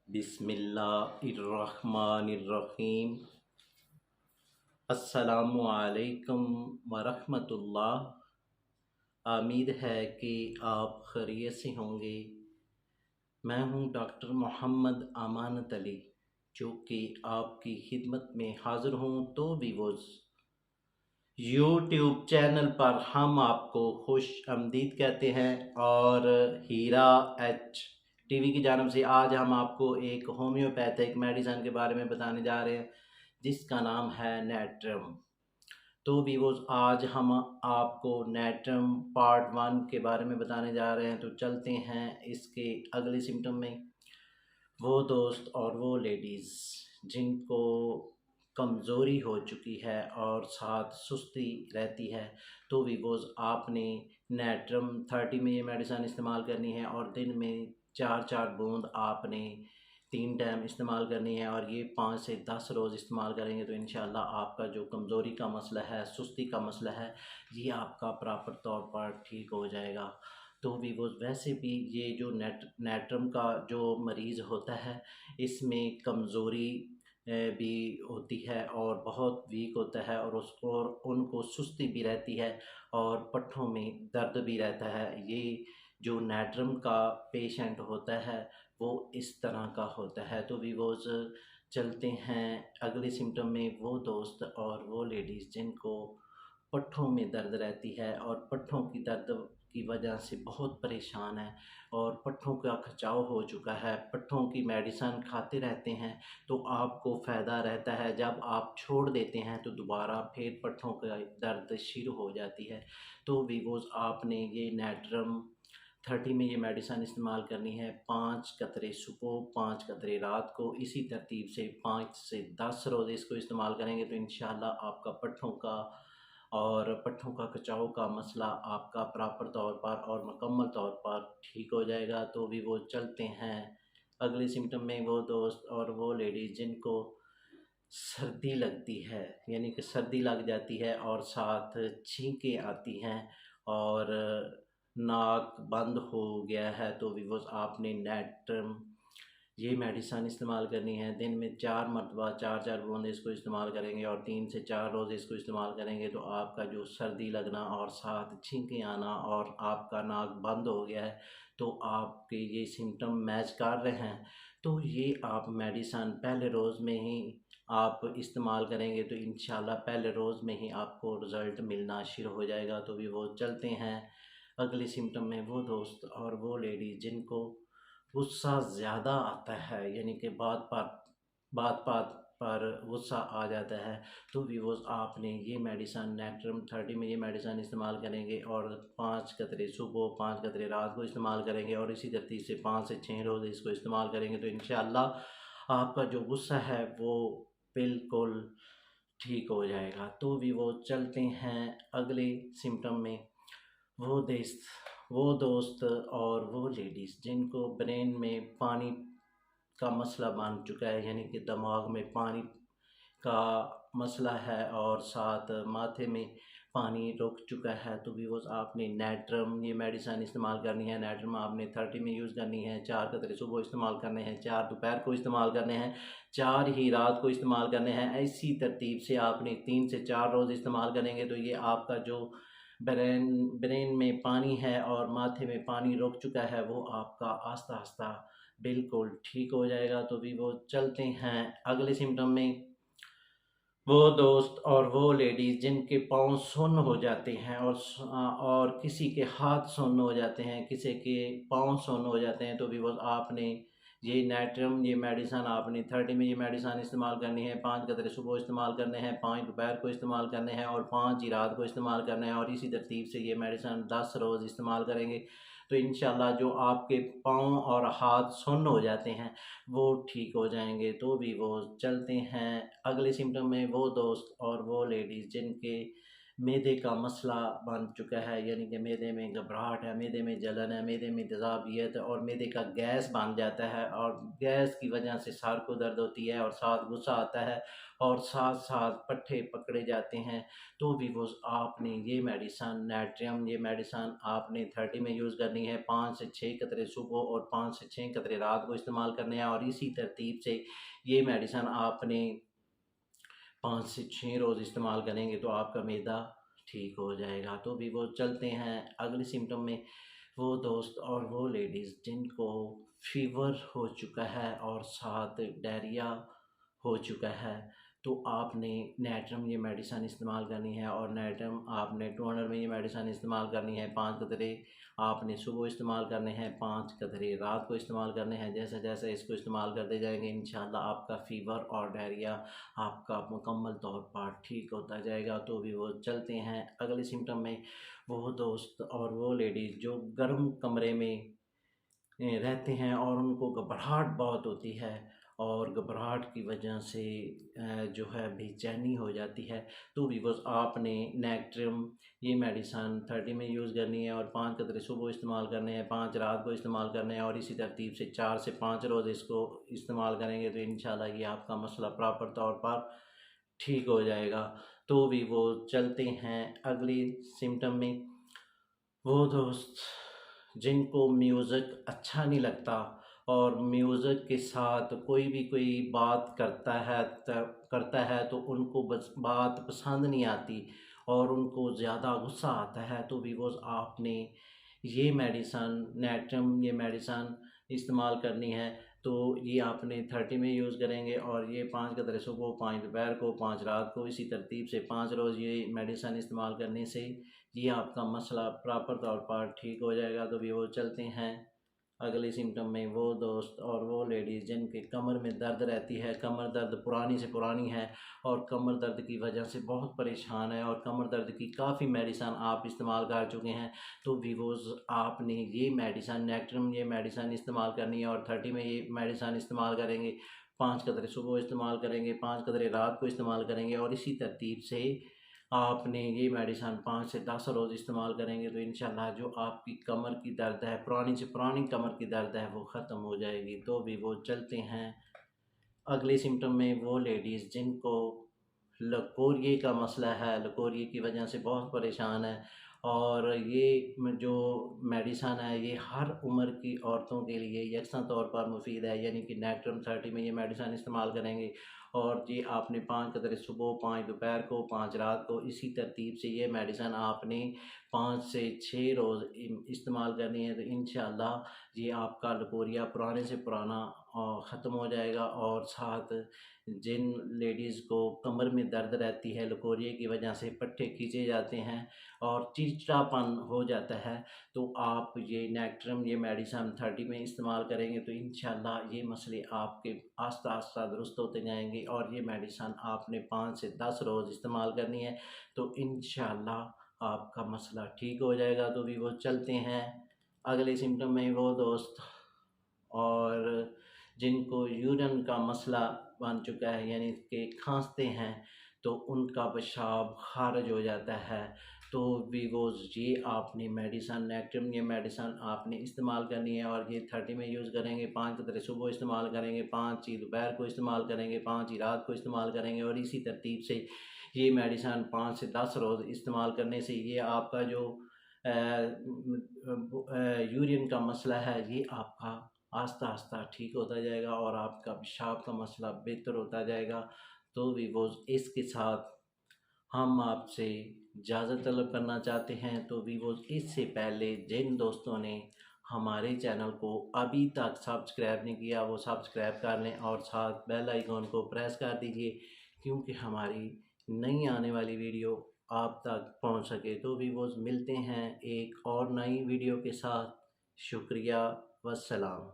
बिस्मिल्लाहिर्रहमानिर्रहीम। अस्सलामु अलैकुम वरहमतुल्लाह। उम्मीद है कि आप खैरियत से होंगे। मैं हूं डॉक्टर मोहम्मद अमानत अली, जो कि आपकी खिदमत में हाज़िर हूं। तो वीवोज़ यूट्यूब चैनल पर हम आपको खुश आमदीद कहते हैं और हीरा एच टीवी की जानब से आज हम आपको एक होम्योपैथिक मेडिसन के बारे में बताने जा रहे हैं, जिसका नाम है नेट्रम। तो वीवोज़ आज हम आपको नेट्रम पार्ट 1 के बारे में बताने जा रहे हैं। तो चलते हैं इसके अगले सिम्टम में। वो दोस्त और वो लेडीज़ जिनको कमज़ोरी हो चुकी है और साथ सुस्ती रहती है, तो वीवोज़ आपने नेट्रम 30 में ये मेडिसन इस्तेमाल करनी है और दिन में 4-4 बूंद आपने 3 टाइम इस्तेमाल करनी है और ये 5 से 10 रोज़ इस्तेमाल करेंगे तो इंशाल्लाह आपका जो कमज़ोरी का मसला है, सुस्ती का मसला है, ये आपका प्रॉपर तौर पर ठीक हो जाएगा। तो वीवोज़ वैसे भी ये जो नेट्रम का जो मरीज़ होता है, इसमें कमज़ोरी भी होती है और बहुत वीक होता है और उनको सुस्ती भी रहती है और पट्ठों में दर्द भी रहता है। ये जो नेट्रम का पेशेंट होता है वो इस तरह का होता है। तो वीवोज़ चलते हैं अगले सिम्टम में। वो दोस्त और वो लेडीज़ जिनको पट्ठों में दर्द रहती है और पट्ठों की दर्द की वजह से बहुत परेशान है और पट्ठों का खिंचाव हो चुका है, पट्ठों की मेडिसन खाते रहते हैं तो आपको फ़ायदा रहता है। जब आप छोड़ देते हैं तो दोबारा फिर पट्ठों का दर्द शुरू हो जाती है। तो वीवोज़ आपने ये नेट्रम 30 में ये मेडिसन इस्तेमाल करनी है। 5 कतरे सुबह, 5 कतरे रात को, इसी तरतीब से 5 से 10 रोज़ इसको इस्तेमाल करेंगे तो इंशाल्लाह आपका पट्ठों का और पट्ठों का खिंचाव का मसला आपका प्रॉपर तौर पर और मुकम्मल तौर पर ठीक हो जाएगा। तो भी वो चलते हैं अगले सिम्टम में। वो दोस्त और वो लेडीज़ जिनको सर्दी लगती है, यानी कि सर्दी लग जाती है और साथ छींकें आती हैं और नाक बंद हो गया है, तो वीवोज़ आपने नेट्रम ये मेडिसन इस्तेमाल करनी है। दिन में 4 मरतबा 4-4 बूंद इसको इस्तेमाल करेंगे और 3 से 4 रोज़ इसको इस्तेमाल करेंगे तो आपका जो सर्दी लगना और साथ छींकें आना और आपका नाक बंद हो गया है, तो आपके ये सिम्टम मैच कर रहे हैं, तो ये आप मेडिसन पहले रोज़ में ही आप इस्तेमाल करेंगे तो इंशाल्लाह पहले रोज़ में ही आपको रिज़ल्ट मिलना शुरू हो जाएगा। तो भी वो चलते हैं अगले सिम्टम में। वो दोस्त और वो लेडीज़ जिनको गुस्सा ज़्यादा आता है, यानी कि बात-बात पर गुस्सा आ जाता है, तो वीवोज़ आपने ये मेडिसन नेट्रम 30 में ये मेडिसन इस्तेमाल करेंगे और 5 कतरे सुबह, 5 कतरे रात को इस्तेमाल करेंगे और इसी तरतीब से 5 से 6 रोज़ इसको इस्तेमाल करेंगे तो इंशाल्लाह आपका जो गुस्सा है वो बिल्कुल ठीक हो जाएगा। तो वीवोज़ चलते हैं अगले सिम्टम में। वो देस्त वो दोस्त और वो लेडीज़ जिनको ब्रेन में पानी का मसला बन चुका है, यानी कि दिमाग में पानी का मसला है और साथ माथे में पानी रुक चुका है, तो व्यूअर्स आपने नेट्रम ये मेडिसन इस्तेमाल करनी है। नेट्रम आपने 30 में यूज़ करनी है। 4 कतरे सुबह इस्तेमाल करने हैं, 4 दोपहर को इस्तेमाल करने हैं, 4 ही रात को इस्तेमाल करने हैं। इसी तरतीब से आपने 3 से 4 रोज़ इस्तेमाल करेंगे तो ये आपका जो ब्रेन ब्रेन में पानी है और माथे में पानी रुक चुका है वो आपका आस्ता आस्ता बिल्कुल ठीक हो जाएगा। तो भी वो चलते हैं अगले सिम्टम में। वो दोस्त और वो लेडीज़ जिनके पाँव सुन्न हो जाते हैं और किसी के हाथ सुन्न हो जाते हैं, किसी के पाँव सुन्न हो जाते हैं, तो भी वो आपने ये नेट्रम ये मेडिसन आपने 30 में ये मेडिसन इस्तेमाल करनी है। 5 कतरे सुबह इस्तेमाल करने हैं, 5 दोपहर को इस्तेमाल करने हैं और 5 ही रात को इस्तेमाल करने हैं और इसी तरतीब से ये मेडिसन 10 रोज़ इस्तेमाल करेंगे तो इंशाल्लाह जो आपके पाँव और हाथ सुन्न हो जाते हैं वो ठीक हो जाएंगे। तो भी वो चलते हैं अगले सिम्टम में। वो दोस्त और वो लेडीज़ जिनके मैदे का मसला बन चुका है, यानी कि मैदे में घबराहट है, मैदे में जलन है, मैदे में तेज़ाबियत है और मैदे का गैस बन जाता है और गैस की वजह से सर को दर्द होती है और साथ गुस्सा आता है और साथ साथ पट्ठे पकड़े जाते हैं। तो भी वो आपने ये मेडिसन नाट्रियम, ये मेडिसन आपने 30 में यूज़ करनी है। 5 से 6 कतरे सुबह और 5 से 6 कतरे रात को इस्तेमाल करने हैं और इसी तरतीब से ये मेडिसन आपने 5 से 6 रोज़ इस्तेमाल करेंगे तो आपका मैदा ठीक हो जाएगा। तो भी वो चलते हैं अगले सिम्टम में। वो दोस्त और वो लेडीज़ जिनको फ़ीवर हो चुका है और साथ डायरिया हो चुका है, तो आपने नेट्रम ये मेडिसिन इस्तेमाल करनी है और नेट्रम आपने 200 में ये मेडिसिन इस्तेमाल करनी है। 5 कतरे आपने सुबह इस्तेमाल करने हैं, 5 कतरे रात को इस्तेमाल करने हैं। जैसे जैसे इसको इस्तेमाल करते जाएंगे इंशाल्लाह आपका फ़ीवर और डायरिया आपका मुकम्मल तौर पर ठीक होता जाएगा। तो भी वो चलते हैं अगले सिम्टम में। वो दोस्त और वो लेडीज़ जो गर्म कमरे में रहते हैं और उनको घबराहट बहुत होती है और घबराहट की वजह से जो है बेचैनी हो जाती है, तो भी बस आपने नेक्ट्रियम ये मेडिसन 30 में यूज़ करनी है और 5 कतरे सुबह इस्तेमाल करने हैं, 5 रात को इस्तेमाल करने हैं और इसी तरतीब से 4 से 5 रोज़ इसको इस्तेमाल करेंगे तो इंशाल्लाह ये आपका मसला प्रॉपर तौर पर ठीक हो जाएगा। तो भी वो चलते हैं अगली सिम्टम में। वो दोस्त जिनको म्यूज़िक अच्छा नहीं लगता और म्यूज़िक के साथ कोई बात करता है तो उनको बस बात पसंद नहीं आती और उनको ज़्यादा गुस्सा आता है, तो भी वो आपने ये मेडिसन नेट्रम ये मेडिसन इस्तेमाल करनी है। तो ये आपने 30 में यूज़ करेंगे और ये 5 कतरे सुबह, 5 दोपहर को, 5 रात को, इसी तरतीब से 5 रोज़ ये मेडिसन इस्तेमाल करने से ये आपका मसला प्रॉपर तौर पर ठीक हो जाएगा। तो भी वो चलते हैं अगले सिम्टम में। वो दोस्त और वो लेडीज़ जिनके कमर में दर्द रहती है, कमर दर्द पुरानी से पुरानी है और कमर दर्द की वजह से बहुत परेशान है और कमर दर्द की काफ़ी मेडिसन आप इस्तेमाल कर चुके हैं, तो वीवोज़ आपने ये मेडिसन नेक्ट्रम ये मेडिसन इस्तेमाल करनी है और 30 में ये मेडिसन इस्तेमाल करेंगे। 5 कतरे सुबह इस्तेमाल करेंगे, 5 कतरे रात को इस्तेमाल करेंगे और इसी तरतीब से आपने ये मेडिसन 5 से 10 रोज़ इस्तेमाल करेंगे तो इंशाल्लाह जो आपकी कमर की दर्द है, पुरानी से पुरानी कमर की दर्द है, वो ख़त्म हो जाएगी। तो भी वो चलते हैं अगले सिम्टम में। वो लेडीज़ जिनको लकोरिए का मसला है, लकोरिए की वजह से बहुत परेशान है और ये जो मेडिसन है ये हर उम्र की औरतों के लिए यकसा तौर पर मुफीद है, यानी कि नेक्ट्रम 30 में ये मेडिसन इस्तेमाल करेंगे और ये आपने 5 कतरे सुबह, 5 दोपहर को, 5 रात को, इसी तरतीब से ये मेडिसन आपने 5 से 6 रोज़ इस्तेमाल करनी है तो इंशाल्लाह ये आपका लकोरिया पुराने से पुराना ख़त्म हो जाएगा। और साथ जिन लेडीज़ को कमर में दर्द रहती है, लकोरिए की वजह से पट्टे खींचे जाते हैं और चिड़चिड़ापन हो जाता है, तो आप ये नेक्ट्रम ये मेडिसन 30 में इस्तेमाल करेंगे तो इंशाल्लाह ये मसले आपके आस्ता आस्ता दुरुस्त होते जाएंगे और ये मेडिसन आपने 5 से 10 रोज़ इस्तेमाल करनी है तो इंशाल्लाह आपका मसला ठीक हो जाएगा। तो भी वो चलते हैं अगले सिम्टम में। वो दोस्त और जिनको यूरिन का मसला बन चुका है, यानी कि खांसते हैं तो उनका पेशाब खारिज हो जाता है, तो वीवोज़ ये आपने मेडिसन नेक्ट्रम ये मेडिसन आपने इस्तेमाल करनी है और ये 30 में यूज़ करेंगे। 5 कतरे सुबह इस्तेमाल करेंगे, 5 ही दोपहर को इस्तेमाल करेंगे, 5 ही रात को इस्तेमाल करेंगे और इसी तरतीब से ये मेडिसन 5 से 10 रोज़ इस्तेमाल करने से ये आपका जो यूरिन का मसला है ये आपका आस्ता आस्ता ठीक होता जाएगा और आपका पेशाब का मसला बेहतर होता जाएगा। तो भी वो इसके साथ हम आपसे इजाज़त तलब करना चाहते हैं। तो वीवो इससे पहले जिन दोस्तों ने हमारे चैनल को अभी तक सब्सक्राइब नहीं किया वो सब्सक्राइब कर लें और साथ बेल आइकॉन को प्रेस कर दीजिए, क्योंकि हमारी नई आने वाली वीडियो आप तक पहुंच सके। तो वीवोज़ मिलते हैं एक और नई वीडियो के साथ। शुक्रिया, वस्सलाम।